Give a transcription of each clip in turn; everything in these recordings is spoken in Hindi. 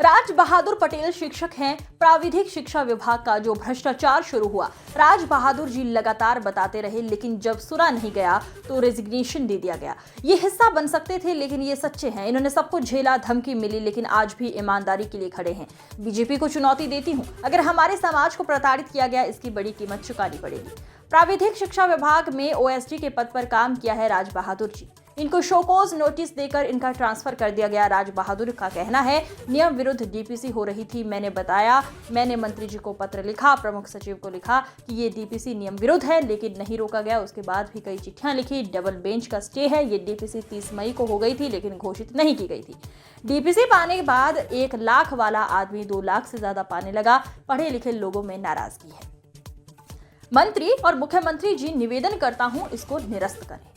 राज बहादुर पटेल शिक्षक हैं। प्राविधिक शिक्षा विभाग का जो भ्रष्टाचार शुरू हुआ, राज बहादुर जी लगातार बताते रहे, लेकिन जब सुना नहीं गया तो रेजिग्नेशन दे दिया गया। ये हिस्सा बन सकते थे, लेकिन ये सच्चे हैं। इन्होंने सब कुछ झेला, धमकी मिली, लेकिन आज भी ईमानदारी के लिए खड़े हैं। बीजेपी को चुनौती देती हूँ, अगर हमारे समाज को प्रताड़ित किया गया, इसकी बड़ी कीमत चुकानी पड़ेगी। प्राविधिक शिक्षा विभाग में ओएसडी के पद पर काम किया है राज बहादुर जी। इनको शोकॉज नोटिस देकर इनका ट्रांसफर कर दिया गया। राज बहादुर का कहना है, नियम विरुद्ध डीपीसी हो रही थी, मैंने बताया, मैंने मंत्री जी को पत्र लिखा, प्रमुख सचिव को लिखा कि ये डीपीसी नियम विरुद्ध है, लेकिन नहीं रोका गया। उसके बाद भी कई चिट्ठियां लिखी। डबल बेंच का स्टे है। ये डीपीसी 30 मई को हो गई थी, लेकिन घोषित नहीं की गई थी। डीपीसी पाने के बाद 1 लाख वाला आदमी 2 लाख से ज्यादा पाने लगा। पढ़े लिखे लोगों में नाराजगी है। मंत्री और मुख्यमंत्री जी, निवेदन करता हूं, इसको निरस्त करें।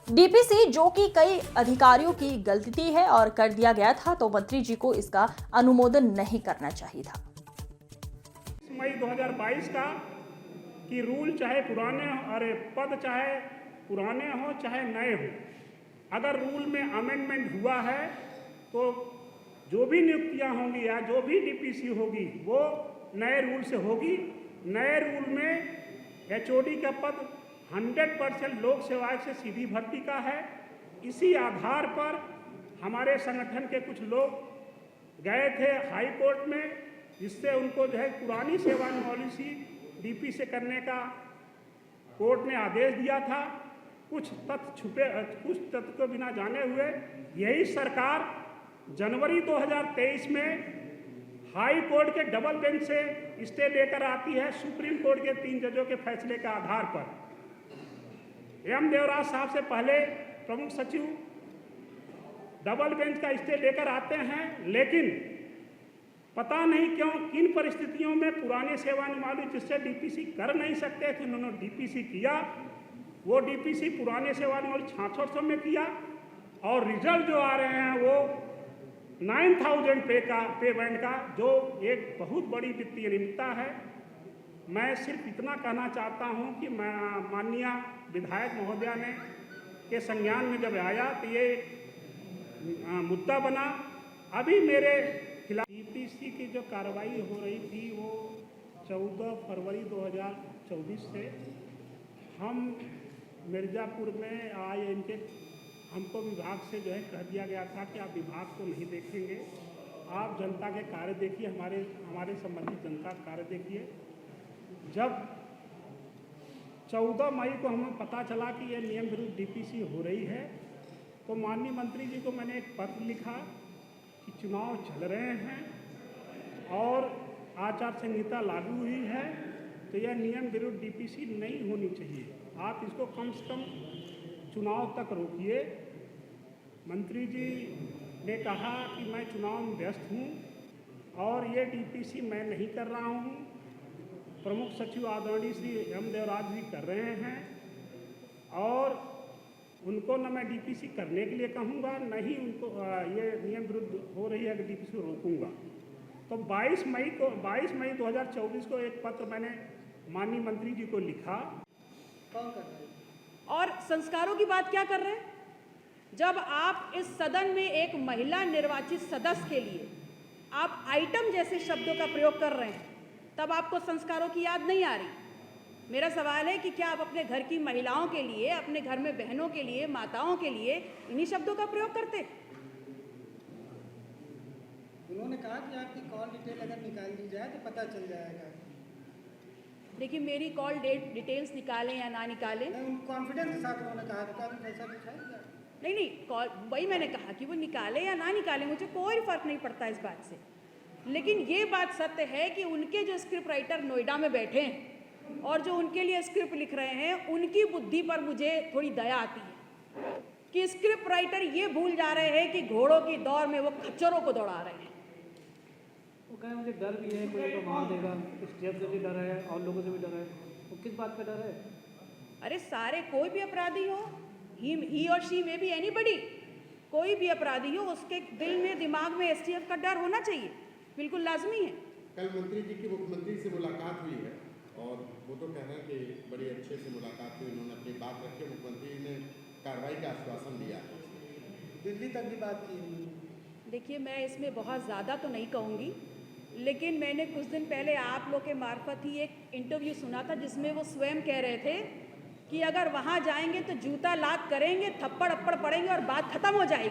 डीपीसी जो कि कई अधिकारियों की गलती है और कर दिया गया था, तो मंत्री जी को इसका अनुमोदन नहीं करना चाहिए था। मई 2022 का कि रूल चाहे पुराने अरे पद चाहे पुराने हो चाहे नए हो, अगर रूल में अमेंडमेंट हुआ है तो जो भी नियुक्तियां होंगी या जो भी डीपीसी होगी वो नए रूल से होगी। नए रूल में एचओडी का पद 100% लोक सेवा आयोग से सीधी भर्ती का है। इसी आधार पर हमारे संगठन के कुछ लोग गए थे हाई कोर्ट में, जिससे उनको जो है पुरानी सेवानिवृत्ति डीपी से करने का कोर्ट ने आदेश दिया था। कुछ तथ्य को बिना जाने हुए यही सरकार जनवरी 2023 में हाई कोर्ट के डबल बेंच से स्टे लेकर आती है, सुप्रीम कोर्ट के 3 जजों के फैसले के आधार पर। एम देवराज साहब से पहले प्रमुख सचिव डबल बेंच का स्टे लेकर आते हैं, लेकिन पता नहीं क्यों किन परिस्थितियों में पुराने सेवानिवृत्त जिससे डीपीसी कर नहीं सकते थे, उन्होंने डीपीसी किया। वो डीपीसी पुराने सेवानिवृत्त 6600 में किया और रिजल्ट जो आ रहे हैं वो 9000 पे बैंड का, जो एक बहुत बड़ी वित्तीय नियमितता है। मैं सिर्फ इतना कहना चाहता हूं कि माननीय विधायक महोदया ने के संज्ञान में जब आया तो ये मुद्दा बना। अभी मेरे खिलाफ डीपीसी की जो कार्रवाई हो रही थी वो 14 फरवरी 2024 से हम मिर्ज़ापुर में आए, इनके हमको विभाग से जो है कह दिया गया था कि आप विभाग को नहीं देखेंगे, आप जनता के कार्य देखिए, हमारे संबंधित जनता का कार्य देखिए। जब 14 मई को हमें पता चला कि यह नियम विरुद्ध डीपीसी हो रही है, तो माननीय मंत्री जी को मैंने एक पत्र लिखा कि चुनाव चल रहे हैं और आचार संहिता लागू हुई है, तो यह नियम विरुद्ध डीपीसी नहीं होनी चाहिए, आप इसको कम से कम चुनाव तक रोकिए। मंत्री जी ने कहा कि मैं चुनाव में व्यस्त हूँ और ये डीपीसी मैं नहीं कर रहा हूँ, प्रमुख सचिव आदरणीय श्री एम देवराज जी कर रहे हैं और उनको न मैं डीपीसी करने के लिए कहूँगा, न ही उनको ये नियम विरुद्ध हो रही है कि डीपीसी को रोकूँगा। तो 22 मई 2024 को एक पत्र मैंने माननीय मंत्री जी को लिखा। और संस्कारों की बात क्या कर रहे हैं? जब आप इस सदन में एक महिला निर्वाचित सदस्य के लिए आप आइटम जैसे शब्दों का प्रयोग कर रहे हैं, तब आपको संस्कारों की याद नहीं आ रही। मेरा सवाल है कि क्या आप अपने घर की महिलाओं के लिए, अपने घर में बहनों के लिए, माताओं के लिए इन्हीं शब्दों का प्रयोग करते? उन्होंने कहा कि आपकी कॉल डिटेल अगर निकाल दी जाए तो पता चल जाएगा। देखिए, मेरी कॉल डिटेल्स निकालें या ना निकालें, कॉन्फिडेंस के साथ उन्होंने कहा था कि ऐसा कुछ है। नहीं, कॉल वही मैंने कहा कि वो निकाले या ना निकाले, मुझे कोई फर्क नहीं पड़ता इस बात से। लेकिन ये बात सत्य है कि उनके जो स्क्रिप्ट राइटर नोएडा में बैठे हैं और जो उनके लिए स्क्रिप्ट लिख रहे हैं, उनकी बुद्धि पर मुझे थोड़ी दया आती है कि स्क्रिप्ट राइटर ये भूल जा रहे हैं कि घोड़ों की दौड़ में वो खच्चरों को दौड़ा रहे हैं। वो कहें मुझे डर भी है, कोई तो मार देगा, स्टेट से भी डर है और लोगों से भी डर है, वो किस बात का डर है? अरे सारे, कोई भी अपराधी हो, ही और शी में भी एनीबडी, कोई भी अपराधी हो, उसके दिल में दिमाग में एसटीएफ का डर होना चाहिए, बिल्कुल लाजमी है। कल मंत्री जी की मुख्यमंत्री से मुलाकात हुई है और वो तो कह रहे हैं कि बड़ी अच्छे से मुलाकात हुई, उन्होंने अपनी बात रखी, मुख्यमंत्री ने कार्रवाई का आश्वासन दिया। दिल्ली तक भी बात की। देखिए, मैं इसमें बहुत ज़्यादा तो नहीं कहूँगी, लेकिन मैंने कुछ दिन पहले आप लोग के मार्फत ही एक इंटरव्यू सुना था जिसमें वो स्वयं कह रहे थे कि अगर वहाँ जाएंगे तो जूता लात करेंगे, थप्पड़ अप्पड़ पड़ेंगे और बात खत्म हो जाएगी।